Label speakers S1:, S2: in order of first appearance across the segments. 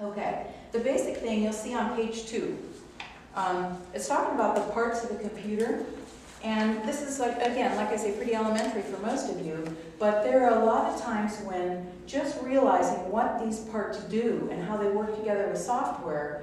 S1: Okay, the basic thing you'll see on page 2. It's talking about the parts of the computer, and this is, like, again, like I say, pretty elementary for most of you, but there are a lot of times when just realizing what these parts do and how they work together with software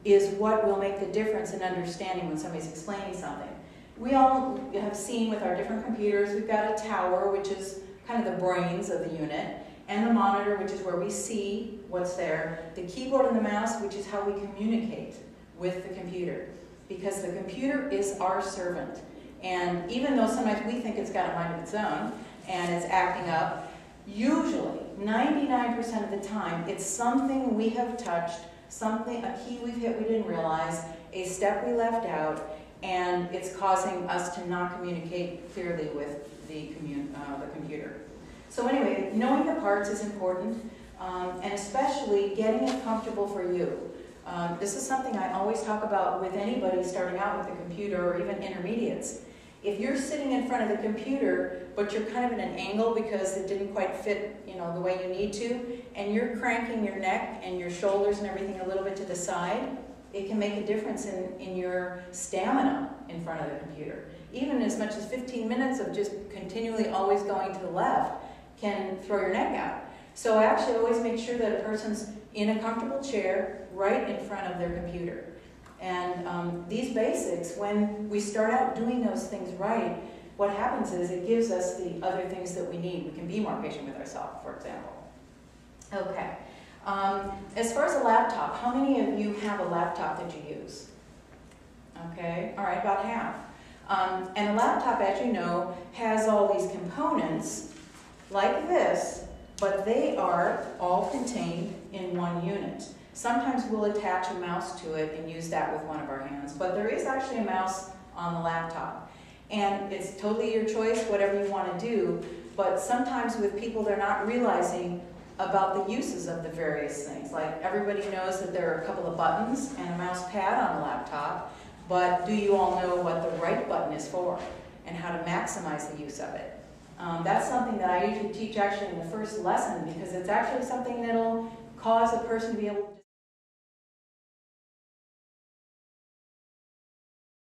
S1: is what will make the difference in understanding when somebody's explaining something. We all have seen with our different computers, we've got a tower, which is kind of the brains of the unit, and the monitor, which is where we see what's there, the keyboard and the mouse, which is how we communicate with the computer. Because the computer is our servant. And even though sometimes we think it's got a mind of its own and it's acting up, usually, 99% of the time, it's something we have touched, a key we've hit we didn't realize, a step we left out, and it's causing us to not communicate clearly with the computer. So anyway, knowing the parts is important, and especially getting it comfortable for you. This is something I always talk about with anybody starting out with a computer or even intermediates. If you're sitting in front of the computer, but you're kind of at an angle because it didn't quite fit, the way you need to, and you're cranking your neck and your shoulders and everything a little bit to the side, it can make a difference in your stamina in front of the computer. Even as much as 15 minutes of just continually always going to the left can throw your neck out. So I actually always make sure that a person's in a comfortable chair right in front of their computer. And these basics, when we start out doing those things right, what happens is it gives us the other things that we need. We can be more patient with ourselves, for example. Okay. As far as a laptop, how many of you have a laptop that you use? Okay, all right, about half. And a laptop, as you know, has all these components like this, but they are all contained in one unit. Sometimes we'll attach a mouse to it and use that with one of our hands, but there is actually a mouse on the laptop. And it's totally your choice, whatever you want to do, but sometimes with people they're not realizing about the uses of the various things. Like everybody knows that there are a couple of buttons and a mouse pad on the laptop, but do you all know what the right button is for and how to maximize the use of it? That's something that I usually teach actually in the first lesson because it's actually something that'll cause a person to be able to